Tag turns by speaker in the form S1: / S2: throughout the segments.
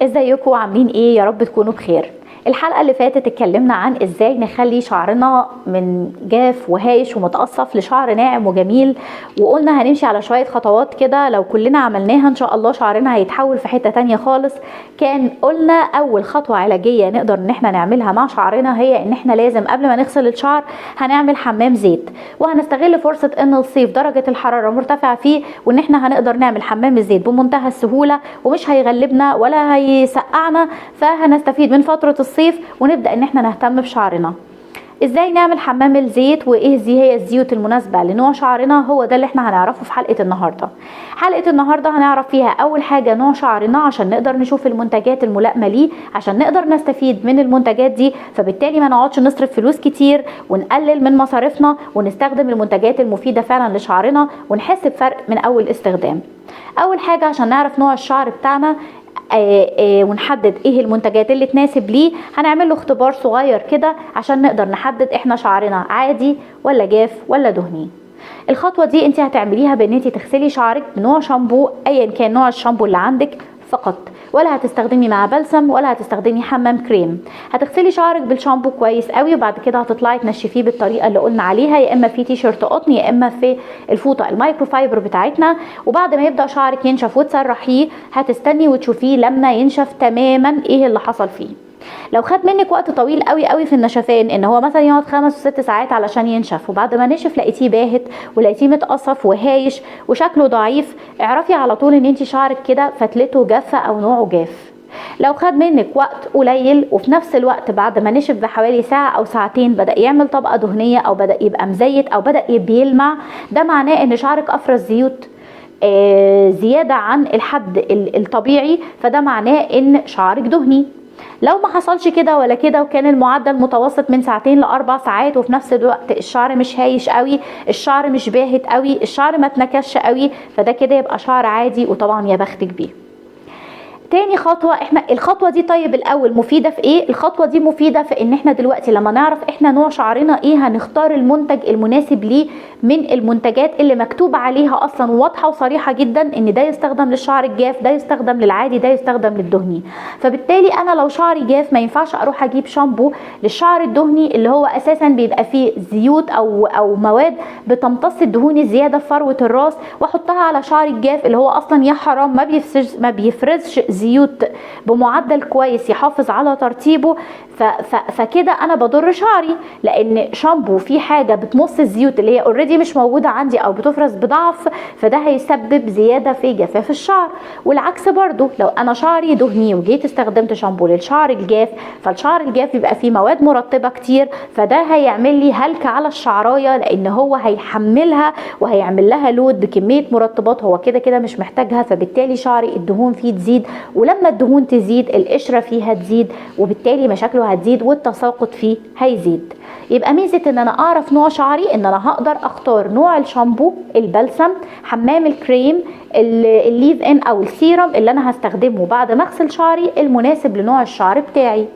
S1: ازيكم عاملين ايه؟ يا رب تكونوا بخير. الحلقة اللي فاتت اتكلمنا عن ازاي نخلي شعرنا من جاف وهايش ومتقصف لشعر ناعم وجميل، وقلنا هنمشي على شوية خطوات كده لو كلنا عملناها ان شاء الله شعرنا هيتحول في حتة تانية خالص. كان قلنا اول خطوة علاجية نقدر ان احنا نعملها مع شعرنا هي ان احنا لازم قبل ما نغسل الشعر هنعمل حمام زيت، وهنستغل فرصة ان الصيف درجة الحرارة مرتفعة فيه وان احنا هنقدر نعمل حمام الزيت بمنتهى السهولة ومش هيغلبنا ولا هيسقعنا، فهنستفيد من فترة الصيف ونبدأ ان احنا نهتم بشعرنا. ازاي نعمل حمام الزيت وايه هي الزيوت المناسبة لنوع شعرنا؟ هو ده اللي احنا هنعرفه في حلقة النهاردة. حلقة النهاردة هنعرف فيها اول حاجة نوع شعرنا عشان نقدر نشوف المنتجات الملائمة ليه، عشان نقدر نستفيد من المنتجات دي، فبالتالي ما نقعدش نصرف فلوس كتير ونقلل من مصاريفنا ونستخدم المنتجات المفيدة فعلا لشعرنا ونحس بفرق من اول استخدام. اول حاجة عشان نعرف نوع الشعر بتاعنا ونحدد ايه المنتجات اللي تناسب ليه، هنعمل له اختبار صغير كده عشان نقدر نحدد احنا شعرنا عادي ولا جاف ولا دهني. الخطوة دي انت هتعمليها بان انت تغسلي شعرك بنوع شامبو ايا كان نوع الشامبو اللي عندك فقط، ولا هتستخدمي مع بلسم ولا هتستخدمي حمام كريم. هتغسلي شعرك بالشامبو كويس قوي وبعد كده هتطلعي تنشفيه بالطريقه اللي قلنا عليها، يا اما في تيشيرت قطن يا اما في الفوطه المايكرو فايبر بتاعتنا. وبعد ما يبدا شعرك ينشف وتسرحيه هتستني وتشوفيه لما ينشف تماما ايه اللي حصل فيه. لو خد منك وقت طويل قوي قوي في النشفان، ان هو مثلا يقعد 5 و6 ساعات علشان ينشف، وبعد ما نشف لقيتيه باهت ولقيتيه متقصف وهايش وشكله ضعيف، اعرفي على طول ان انت شعرك كده فتلته جافه او نوعه جاف. لو خد منك وقت قليل وفي نفس الوقت بعد ما نشف بحوالي ساعة او ساعتين بدأ يعمل طبقة دهنية او بدأ يبقى مزيت او بدأ بيلمع، ده معناه ان شعرك افرز زيوت زيادة عن الحد الطبيعي، فده معناه ان شعرك دهني. لو ما حصلش كده ولا كده وكان المعدل متوسط من 2 ل4 ساعات وفي نفس الوقت الشعر مش هايش قوي، الشعر مش باهت قوي، الشعر ما اتنكش قوي، فده كده يبقى شعر عادي، وطبعا يا بختك بيه. تاني خطوة، احنا الخطوة دي طيب الاول مفيدة في ايه؟ الخطوة دي مفيدة في ان احنا دلوقتي لما نعرف احنا نوع شعرنا ايه هنختار المنتج المناسب ليه من المنتجات اللي مكتوب عليها اصلا واضحة وصريحة جدا ان ده يستخدم للشعر الجاف، ده يستخدم للعادي، ده يستخدم للدهني. فبالتالي انا لو شعري جاف ما ينفعش اروح اجيب شامبو للشعر الدهني اللي هو اساسا بيبقى فيه زيوت او مواد بتمتص الدهون الزيادة في فروة الراس واحطها على شعري الجاف اللي هو اصلا يا حرام ما بيفرزش زيوت بمعدل كويس يحافظ على ترطيبه. فكده انا بضر شعري، لان شامبو فيه حاجه بتمص الزيوت اللي هي اوريدي مش موجوده عندي او بتفرز بضعف، فده هيسبب زياده في جفاف الشعر. والعكس برضو، لو انا شعري دهني وجيت استخدمت شامبو للشعر الجاف، فالشعر الجاف بيبقى فيه مواد مرطبه كتير، فده هيعمل لي هلكه على الشعرايه لان هو هيحملها وهيعمل لها لود بكميه مرطبات هو كده كده مش محتاجها، فبالتالي شعري الدهون فيه تزيد، ولما الدهون تزيد القشره فيها تزيد وبالتالي مشاكله هتزيد والتساقط فيه هيزيد. يبقى ميزه ان انا اعرف نوع شعري ان انا هقدر اختار نوع الشامبو، البلسم، حمام الكريم، الليف ان او السيرم اللي انا هستخدمه بعد ما اغسل شعري المناسب لنوع الشعر بتاعي.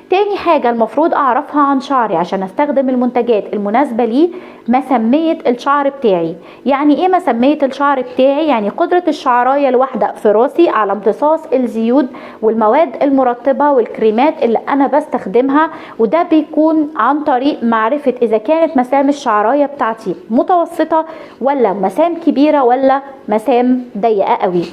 S1: تاني حاجة المفروض اعرفها عن شعري عشان استخدم المنتجات المناسبة ليه مسمية الشعر بتاعي. يعني ايه مسمية الشعر بتاعي؟ يعني قدرة الشعراية الواحدة في راسي على امتصاص الزيوت والمواد المرطبة والكريمات اللي انا بستخدمها، وده بيكون عن طريق معرفة اذا كانت مسام الشعراية بتاعتي متوسطة ولا مسام كبيرة ولا مسام ضيقة قوي.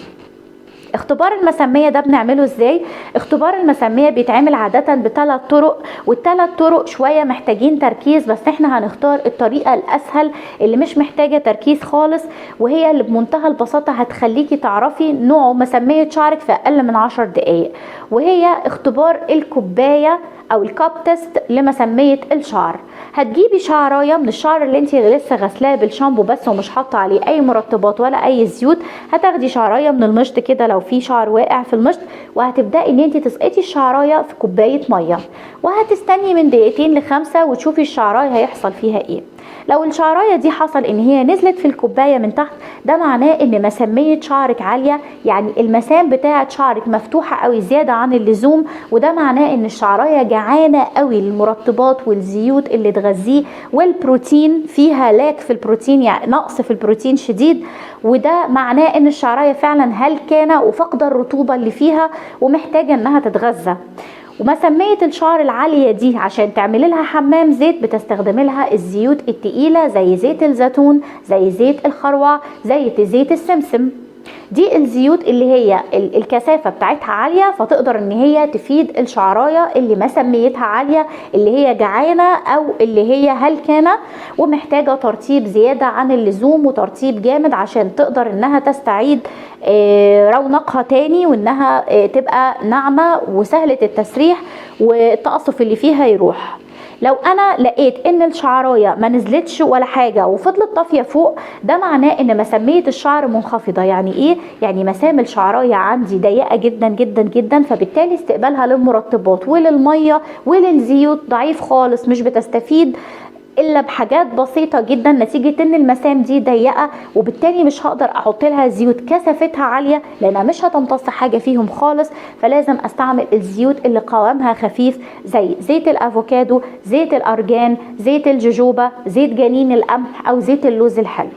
S1: اختبار المسامية ده بنعمله ازاي؟ اختبار المسامية بيتعمل عادة ب3 طرق، وال3 طرق شوية محتاجين تركيز، بس احنا هنختار الطريقة الاسهل اللي مش محتاجة تركيز خالص، وهي اللي بمنتهى البساطة هتخليكي تعرفي نوع مسمية شعرك في اقل من 10 دقايق، وهي اختبار الكوباية او الكاب تيست لمسمية الشعر. هتجيبي شعرايه من الشعر اللي انت لسه غسلاه بالشامبو بس ومش حاطه عليه اي مرطبات ولا اي زيوت، هتاخدي شعرايه من المشط كده لو في شعر واقع في المشط، وهتبداي ان انت تسقطي الشعرايه في كوبايه ميه، وهتستني من 2 ل5 دقايق وتشوفي الشعرايه هيحصل فيها ايه. لو الشعرايه دي حصل ان هي نزلت في الكوبايه من تحت، ده معناه ان مساميه شعرك عاليه، يعني المسام بتاعه شعرك مفتوحه قوي زياده عن اللزوم، وده معناه ان الشعرايه جعانه قوي للمرطبات والزيوت اللي تغذيه، والبروتين فيها لاك في البروتين، يعني نقص في البروتين شديد، وده معناه ان الشعرايه فعلا هلكانه وفاقده الرطوبه اللي فيها ومحتاجه انها تتغذى. ومسمية الشعر العالية دي عشان تعملي لها حمام زيت بتستخدمي لها الزيوت التقيلة زي زيت الزيتون، زي زيت الخروع، زي زيت السمسم. دي الزيوت اللي هي الكثافة بتاعتها عالية، فتقدر ان هي تفيد الشعراية اللي مسميتها عالية، اللي هي جعانة او اللي هي هلكانة ومحتاجة ترطيب زيادة عن اللزوم وترطيب جامد عشان تقدر انها تستعيد رونقها تاني، وانها تبقى ناعمة وسهلة التسريح والتقصف اللي فيها يروح. لو انا لقيت ان الشعرايه ما نزلتش ولا حاجه وفضلت طافيه فوق، ده معناه ان مساميه الشعر منخفضه. يعني ايه؟ يعني مسام الشعرايه عندي ضيقه جدا جدا جدا، فبالتالي استقبالها للمرطبات وللميه وللزيوت ضعيف خالص، مش بتستفيد الا بحاجات بسيطه جدا نتيجه ان المسام دي ضيقه، وبالتالي مش هقدر احط لها زيوت كثافتها عاليه لانها مش هتمتص حاجه فيهم خالص. فلازم استعمل الزيوت اللي قوامها خفيف زي زيت الافوكادو، زيت الارجان، زيت الجوجوبا، زيت جنين القمح، او زيت اللوز الحلو.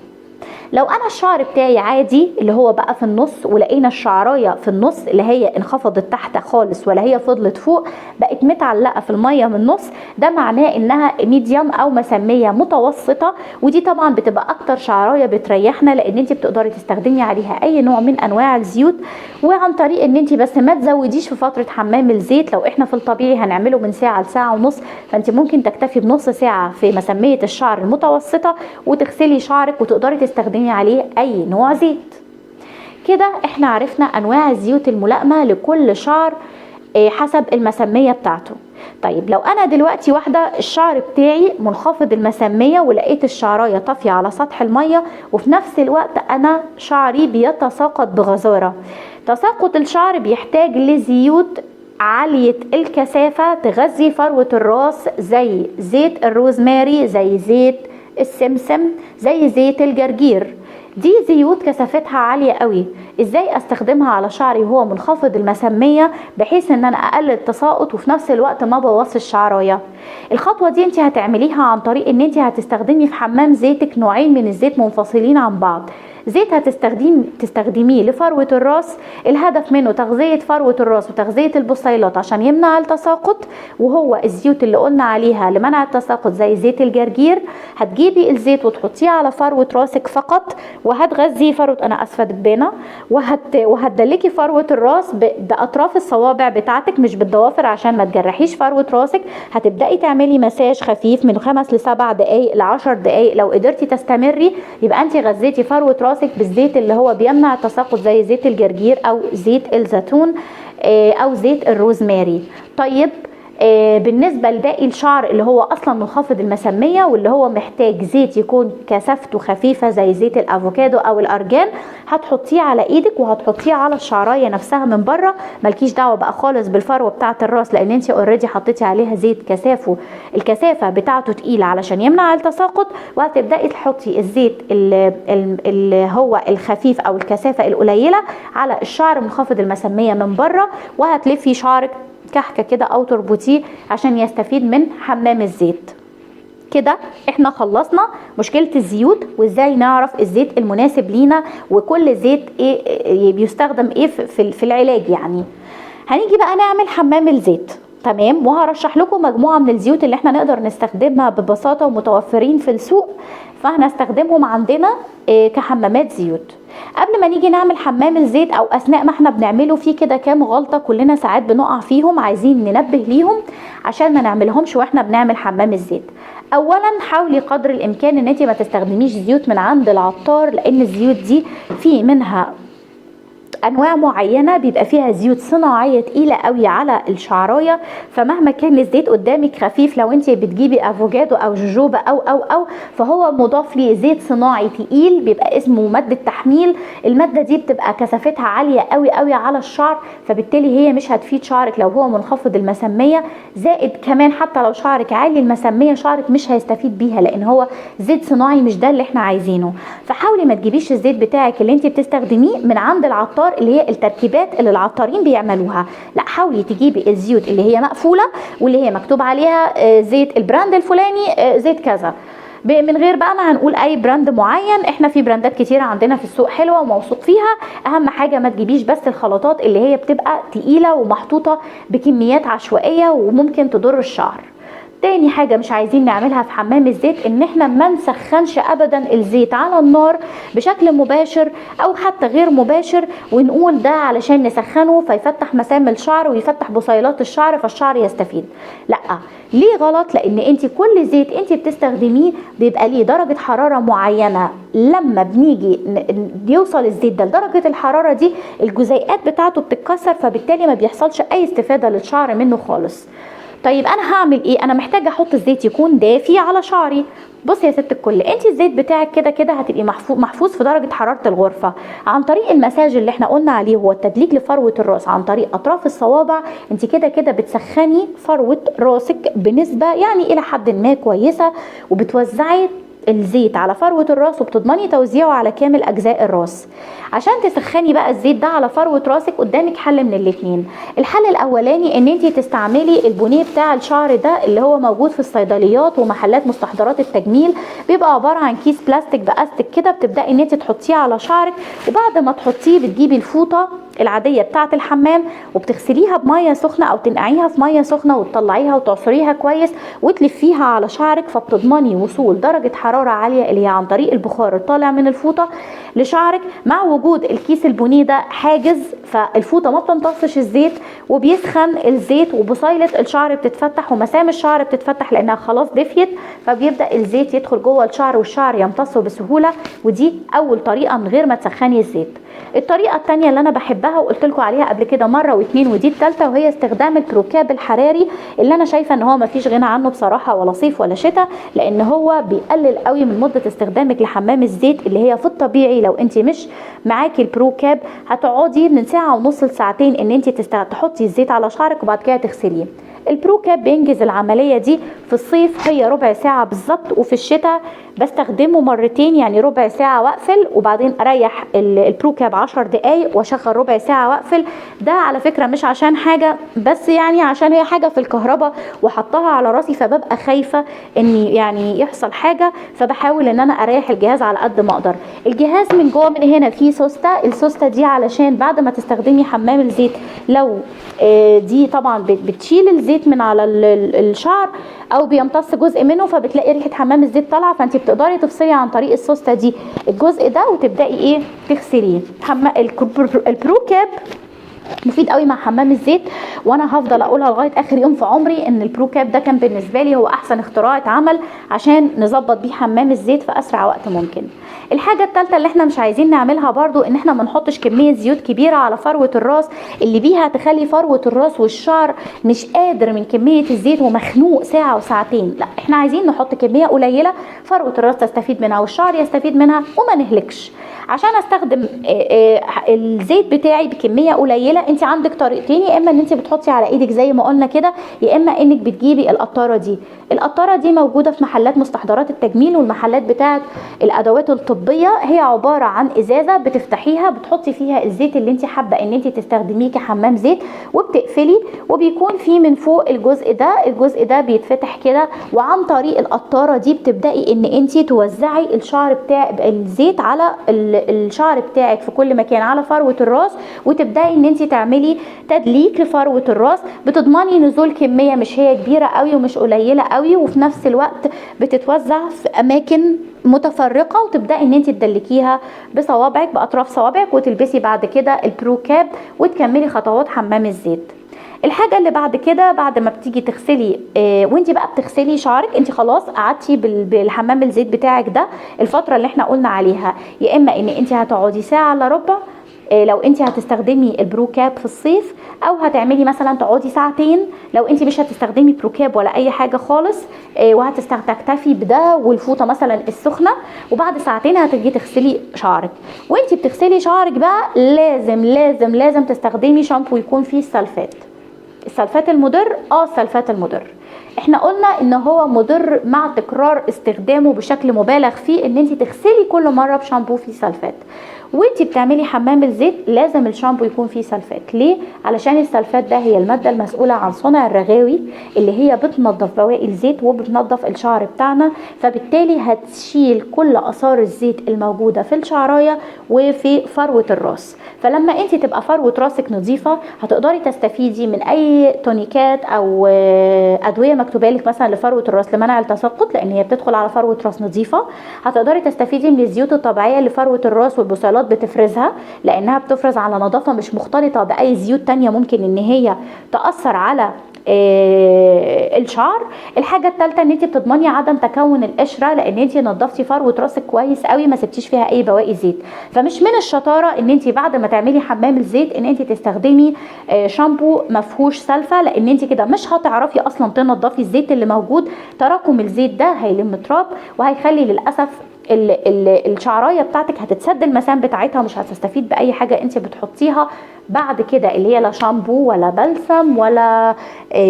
S1: لو انا الشعر بتاعي عادي اللي هو بقى في النص، ولقينا الشعرايه في النص اللي هي انخفضت تحت خالص ولا هي فضلت فوق، بقت متعلقه في الميه من النص، ده معناه انها ميديوم او مسميه متوسطه. ودي طبعا بتبقى اكتر شعرايه بتريحنا، لان انت بتقدري تستخدمي عليها اي نوع من انواع الزيوت، وعن طريق ان انت بس ما تزوديش في فتره حمام الزيت. لو احنا في الطبيعي هنعمله من ساعه لساعه ونص، فانت ممكن تكتفي بنص ساعه في مسميه الشعر المتوسطه وتغسلي شعرك وتقدري تستخدمي عليه اي نوع زيت. كده احنا عرفنا انواع الزيوت الملائمه لكل شعر حسب المسميه بتاعته. طيب لو انا دلوقتي واحده الشعر بتاعي منخفض المسميه ولقيت الشعرايه طافيه على سطح الميه، وفي نفس الوقت انا شعري بيتساقط بغزاره، تساقط الشعر بيحتاج لزيوت عالية الكثافة تغذي فروة الراس زي زيت الروزماري، زي زيت السمسم، زي زيت الجرجير. دي زيوت كثافتها عالية قوي. ازاي استخدمها على شعري وهو منخفض المسمية بحيث ان انا اقلل التساقط وفي نفس الوقت ما بوظش الشعراية؟ الخطوة دي انت هتعمليها عن طريق ان انت هتستخدمي في حمام زيتك نوعين من الزيت منفصلين عن بعض. زيت تستخدميه لفروة الراس، الهدف منه تغذية فروة الراس وتغذية البصيلات عشان يمنع التساقط، وهو الزيوت اللي قلنا عليها لمنع التساقط زي زيت الجرجير. هتجيبي الزيت وتحطيه على فروة راسك فقط، وهتغذي فروة دبانة، وهتدلكي فروة الراس بأطراف الصوابع بتاعتك مش بالضوافر عشان ما تجرحيش فروة راسك. هتبدأي تعملي مساج خفيف من 5 ل7 دقايق ل10 دقايق. لو قدرتي تستمري يبقى انت غذيتي فروة راسك بالزيت اللي هو بيمنع التساقط زي زيت الجرجير او زيت الزيتون او زيت الروزماري. طيب بالنسبة لباقي الشعر اللي هو اصلا منخفض المسمية واللي هو محتاج زيت يكون كثافته خفيفة زي زيت الافوكادو او الارجان، هتحطيه على ايدك وهتحطيه على الشعرايه نفسها من بره. مالكيش دعوه بقى خالص بالفروه بتاعه الراس لان انت اوريدي حطيتي عليها زيت الكثافه بتاعته تقيله علشان يمنع التساقط. وهتبداي تحطي الزيت اللي هو الخفيف او الكثافه القليله على الشعر منخفض المسميه من بره، وهتلفي شعرك كحكه كده او تربطيه عشان يستفيد من حمام الزيت. كده احنا خلصنا مشكلة الزيوت وازاي نعرف الزيت المناسب لينا وكل زيت ايه بيستخدم ايه في العلاج. يعني هنيجي بقى نعمل حمام الزيت، تمام، وهرشح لكم مجموعة من الزيوت اللي احنا نقدر نستخدمها ببساطة ومتوفرين في السوق، فهنستخدمهم عندنا كحمامات زيوت. قبل ما نيجي نعمل حمام الزيت او اثناء ما احنا بنعمله فيه كده كام غلطة كلنا ساعات بنقع فيهم، عايزين ننبه ليهم عشان ما نعملهمش واحنا بنعمل حمام الزيت. اولا حاولي قدر الامكان ان انت ما تستخدميش زيوت من عند العطار، لان الزيوت دي في منها انواع معينه بيبقى فيها زيوت صناعيه تقيله قوي على الشعرايه، فمهما كان الزيت قدامك خفيف، لو انت بتجيبي افوكادو او جوجوبا او فهو مضاف ليه زيت صناعي تقيل بيبقى اسمه ماده تحميل. الماده دي بتبقى كثافتها عاليه قوي قوي على الشعر، فبالتالي هي مش هتفيد شعرك لو هو منخفض المساميه. زائد كمان حتى لو شعرك عالي المساميه شعرك مش هيستفيد بيها، لان هو زيت صناعي مش ده اللي احنا عايزينه. فحاولي ما تجيبيش الزيت بتاعك اللي انت بتستخدميه من عند العطار اللي هي التركيبات اللي العطارين بيعملوها، لا حاولي تجيبي الزيوت اللي هي مقفوله واللي هي مكتوب عليها زيت البراند الفلاني زيت كذا، من غير بقى ما هنقول اي براند معين. احنا في براندات كتيره عندنا في السوق حلوه وموثوق فيها. اهم حاجه ما تجيبيش بس الخلطات اللي هي بتبقى تقيله ومحطوطه بكميات عشوائيه وممكن تضر الشعر. تاني حاجة مش عايزين نعملها في حمام الزيت ان احنا ما نسخنش ابدا الزيت على النار بشكل مباشر او حتى غير مباشر ونقول ده علشان نسخنه فيفتح مسام الشعر ويفتح بصيلات الشعر فالشعر يستفيد. لا، ليه غلط؟ لان انت كل زيت انت بتستخدميه بيبقى ليه درجة حرارة معينة، لما بنيجي يوصل الزيت ده لدرجة الحرارة دي الجزيئات بتاعته بتتكسر، فبالتالي ما بيحصلش اي استفادة للشعر منه خالص. طيب انا هعمل ايه؟ انا محتاجه احط الزيت يكون دافي على شعري. بصي يا ست الكل، انت الزيت بتاعك كده كده هتبقي محفوظ في درجه حراره الغرفه عن طريق المساج اللي احنا قلنا عليه، هو التدليك لفروه الراس عن طريق اطراف الصوابع. انت كده كده بتسخني فروه راسك بنسبه يعني الى حد ما كويسه، وبتوزعي الزيت على فروة الراس وبتضمني توزيعه على كامل اجزاء الراس. عشان تسخني بقى الزيت ده على فروة راسك قدامك حل من الاتنين. الحل الاولاني ان انت تستعملي البونيه بتاع الشعر ده اللي هو موجود في الصيدليات ومحلات مستحضرات التجميل، بيبقى عبارة عن كيس بلاستيك باستك كده، بتبدأي ان انت تحطيه على شعرك، وبعد ما تحطيه بتجيبي الفوطة العادية بتاعة الحمام وبتغسليها بمية سخنة او تنقعيها في مية سخنة وتطلعيها وتعصريها كويس وتلفيها على شعرك، فبتضمني وصول درجة حرارة عالية اللي هي عن طريق البخار الطالع من الفوطة لشعرك، مع وجود الكيس البني ده حاجز، فالفوطة ما بتمتصش الزيت وبيسخن الزيت وبصيلة الشعر بتتفتح ومسام الشعر بتتفتح لانها خلاص دفيت، فبيبدأ الزيت يدخل جوه الشعر والشعر يمتصه بسهولة. ودي اول طريقة من غير ما تسخني الزيت. الطريقة التانية اللي انا بحبها وقلت لكم عليها قبل كده مرة واتنين ودي التالتة، وهي استخدام البروكاب الحراري اللي انا شايفة ان هو مفيش غنى عنه بصراحة، ولا صيف ولا شتاء، لان هو بيقلل قوي من مدة استخدامك لحمام الزيت اللي هي في الطبيعي لو انت مش معاكي البروكاب هتقعدي من ساعة ونص لساعتين ان انت تحطي الزيت على شعرك وبعد كده تغسليه. البروكاب بينجز العملية دي. في الصيف هي ربع ساعة بالظبط، وفي الشتاء بستخدمه مرتين، يعني ربع ساعة واقفل وبعدين اريح البروكاب 10 دقايق واشغل ربع ساعة واقفل. ده على فكرة مش عشان حاجة، بس يعني عشان هي حاجة في الكهرباء وحطها على راسي فببقى خايفة ان يعني يحصل حاجة، فبحاول ان انا اريح الجهاز على قد ما اقدر. الجهاز من جوه من هنا فيه سوستة، السوستة دي علشان بعد ما تستخدمي حمام الزيت لو دي طبعا بتشيل الزيت من على الشعر او بيمتص جزء منه، فبتلاقي ريحه حمام الزيت طالعه، فانت بتقدري تفصلي عن طريق السوسته دي الجزء ده وتبداي ايه تغسليه. البروكاب مفيد قوي مع حمام الزيت، وانا هفضل اقولها لغايه اخر يوم في عمري ان البروكاب ده كان بالنسبه لي هو احسن اختراع اتعمل عشان نظبط بيه حمام الزيت في اسرع وقت ممكن. الحاجه الثالثه اللي احنا مش عايزين نعملها برضو ان احنا ما نحطش كميه زيوت كبيره على فروه الراس اللي بيها تخلي فروه الراس والشعر مش قادر من كميه الزيت ومخنوق ساعه وساعتين. لا، احنا عايزين نحط كميه قليله فروه الراس تستفيد منها والشعر يستفيد منها وما نهلكش. عشان استخدم الزيت بتاعي بكميه قليله انت عندك طريقتين، يا اما ان انت بتحطي على ايدك زي ما قلنا كده، يا اما انك بتجيبي القطاره دي. القطاره دي موجوده في محلات مستحضرات التجميل والمحلات بتاعه الادوات الطبيه. هي عباره عن ازازه بتفتحيها بتحطي فيها الزيت اللي انت حابه ان انت تستخدميه كحمام زيت وبتقفلي، وبيكون في من فوق الجزء ده بيتفتح كده، وعن طريق القطاره دي بتبداي ان انت توزعي الشعر بتاع الزيت على الشعر بتاعك في كل مكان على فروه الراس، وتبداي ان انت تعملي تدليك لفروه الراس. بتضمني نزول كميه مش هي كبيره قوي ومش قليله قوي، وفي نفس الوقت بتتوزع في اماكن متفرقه، وتبداي ان انت تدلكيها بصوابعك باطراف صوابعك، وتلبسي بعد كده البروكاب وتكملي خطوات حمام الزيت. الحاجه اللي بعد كده بعد ما بتيجي تغسلي وانت بقى بتغسلي شعرك، انت خلاص قعدتي بالحمام الزيت بتاعك ده الفتره اللي احنا قلنا عليها، يا اما ان انت هتقعدي ساعه الا ربع لو انت هتستخدمي البرو كاب في الصيف، او هتعملي مثلا تقعدي ساعتين لو انت مش هتستخدمي برو كاب ولا اي حاجه خالص، وهتكتفي بده والفوطه مثلا السخنه، وبعد ساعتين هتجي تغسلي شعرك. وانت بتغسلي شعرك بقى لازم لازم لازم تستخدمي شامبو يكون فيه السلفات. السلفات المضر، السلفات المضر احنا قلنا ان هو مضر مع تكرار استخدامه بشكل مبالغ فيه، ان انت تغسلي كل مره بشامبو فيه سلفات. وانت بتعملي حمام الزيت لازم الشامبو يكون فيه سلفات. ليه؟ علشان السلفات ده هي الماده المسؤوله عن صنع الرغاوي اللي هي بتنظف بواقي الزيت وبتنظف الشعر بتاعنا، فبالتالي هتشيل كل اثار الزيت الموجوده في الشعرايه وفي فروه الراس. فلما انت تبقى فروه راسك نظيفه هتقدري تستفيدي من اي تونيكات او ادويه مكتوبه لك مثلا لفروه الراس لمنع التساقط، لان هي بتدخل على فروه راس نظيفه. هتقدري تستفيدي من الزيوت الطبيعيه اللي فروه الراس والبصيلات بتفرزها، لانها بتفرز على نظافه مش مختلطه باي زيوت تانية ممكن ان هي تاثر على الشعر. الحاجه الثالثه ان انت بتضمني عدم تكون القشره، لان انت نظفتي فروه راسك كويس قوي ما سبتيش فيها اي بواقي زيت. فمش من الشطاره ان انت بعد ما تعملي حمام الزيت ان انت تستخدمي شامبو ما فيهوش سلفه، لان انت كده مش هتعرفي اصلا تنظفي الزيت اللي موجود. تراكم الزيت ده هيلم تراب وهيخلي للاسف الشعرايه بتاعتك هتتسد المسام بتاعتها، مش هتستفيد باي حاجه انت بتحطيها بعد كده، اللي هي لا شامبو ولا بلسم ولا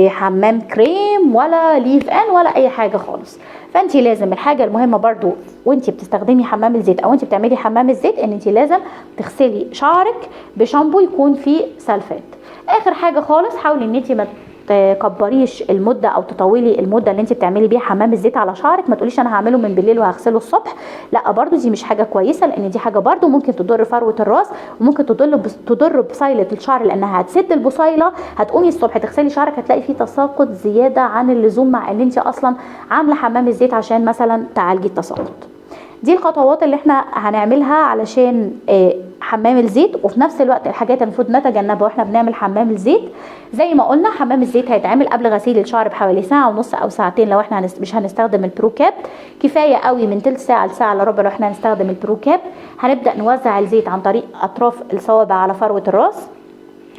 S1: حمام كريم ولا ليف ان ولا اي حاجه خالص. فانت لازم الحاجه المهمه برضو وانت بتستخدمي حمام الزيت او انت بتعملي حمام الزيت ان انت لازم تغسلي شعرك بشامبو يكون فيه سلفات. اخر حاجه خالص، حاولي ان انت ما تكبريش المده او تطولي المده اللي انت بتعملي بيها حمام الزيت على شعرك. ما تقوليش انا هعمله من بالليل وهغسله الصبح، لا برضو دي مش حاجه كويسه، لان دي حاجه برضو ممكن تضر فروه الراس وممكن تضر بصيله الشعر، لانها هتسد البصيله. هتقومي الصبح تغسلي شعرك هتلاقي فيه تساقط زياده عن اللزوم، مع ان انت اصلا عامله حمام الزيت عشان مثلا تعالجي التساقط. دي الخطوات اللي احنا هنعملها علشان حمام الزيت، وفي نفس الوقت الحاجات المفروض نتجنبها واحنا بنعمل حمام الزيت. زي ما قلنا حمام الزيت هيتعمل قبل غسيل الشعر بحوالي ساعه ونص او ساعتين لو احنا مش هنستخدم البرو كاب. كفايه قوي من تلت ساعه لساعه الا ربع لو احنا هنستخدم البرو كاب. هنبدا نوزع الزيت عن طريق اطراف الصوابع على فروه الراس.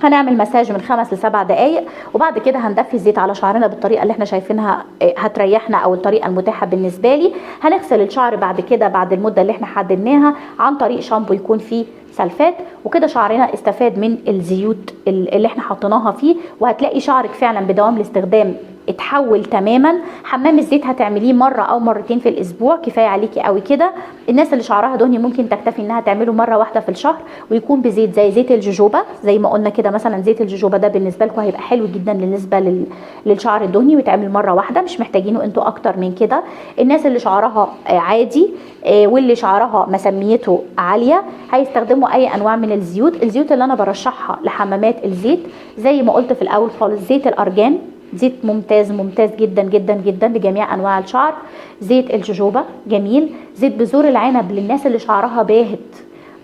S1: هنعمل مساج من 5 ل7 دقائق، وبعد كده هندفي الزيت على شعرنا بالطريقه اللي احنا شايفينها هتريحنا او الطريقه المتاحه بالنسبه لي. هنغسل الشعر بعد كده بعد المده اللي احنا حددناها عن طريق شامبو يكون فيه سلفات، وكده شعرنا استفاد من الزيوت اللي احنا حطيناها فيه، وهتلاقي شعرك فعلا بدوام الاستخدام اتحول تماما. حمام الزيت هتعمليه مره او مرتين في الاسبوع، كفايه عليكي قوي كده. الناس اللي شعرها دهني ممكن تكتفي انها تعمله مره واحده في الشهر، ويكون بزيت زي زيت الجوجوبا زي ما قلنا كده. مثلا زيت الجوجوبا ده بالنسبه لكم هيبقى حلو جدا بالنسبه للشعر الدهني، ويتعمل مره واحده مش محتاجينه انتوا اكتر من كده. الناس اللي شعرها عادي واللي شعرها مسميته عاليه هيستخدموا اي انواع من الزيوت. الزيوت اللي انا برشحها لحمامات الزيت زي ما قلت في الاول خالص زيت الارجان، زيت ممتاز ممتاز جدا جدا جدا لجميع انواع الشعر. زيت الجوجوبا جميل. زيت بذور العنب للناس اللي شعرها باهت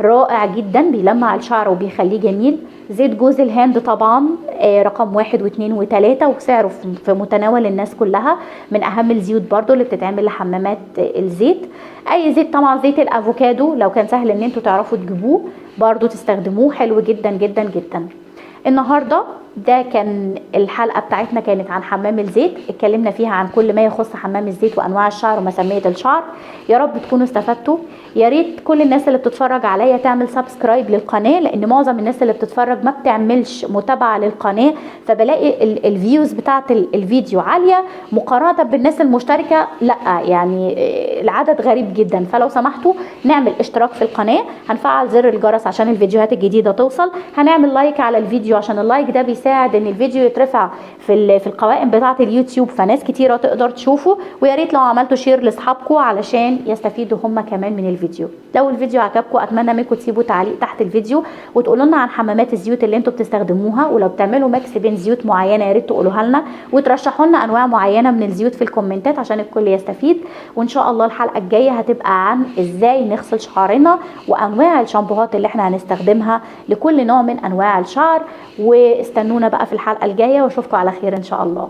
S1: رائع جدا بيلمع الشعر وبيخليه جميل. زيت جوز الهند طبعا رقم 1 و2 و3 وسعره في متناول الناس كلها، من اهم الزيوت برضو اللي بتتعمل لحمامات الزيت. اي زيت طبعا زيت الافوكادو لو كان سهل ان انتوا تعرفوا تجيبوه برضو تستخدموه، حلو جدا جدا جدا. النهارده ده كان الحلقه بتاعتنا كانت عن حمام الزيت، اتكلمنا فيها عن كل ما يخص حمام الزيت وانواع الشعر ومسميه الشعر. يا رب تكونوا استفدتوا. يا ريت كل الناس اللي بتتفرج عليا تعمل سبسكرايب للقناه، لان معظم الناس اللي بتتفرج ما بتعملش متابعه للقناه، فبلاقي الفيوز بتاعت الفيديو عاليه مقارنه بالناس المشتركه لا، يعني العدد غريب جدا. فلو سمحتوا نعمل اشتراك في القناه، هنفعل زر الجرس عشان الفيديوهات الجديده توصل، هنعمل لايك على الفيديو عشان اللايك ده بيساعد ان الفيديو يترفع في القوائم بتاعه اليوتيوب فناس كتيره تقدر تشوفه. ويا ريت لو عملتوا شير لاصحابكم علشان يستفيدوا هم كمان من الفيديو. لو الفيديو عجبكم اتمنى منكم تسيبوا تعليق تحت الفيديو وتقولوا لنا عن حمامات الزيوت اللي انتوا بتستخدموها، ولو بتعملوا ميكس بين زيوت معينه يا ريت تقولوها لنا، وترشحوا لنا انواع معينه من الزيوت في الكومنتات عشان الكل يستفيد. وان شاء الله الحلقه الجايه هتبقى عن ازاي نغسل شعرنا وانواع الشامبوهات اللي احنا هنستخدمها لكل نوع من انواع الشعر. واستنونا بقى في الحلقه الجايه واشوفكم على خير ان شاء الله.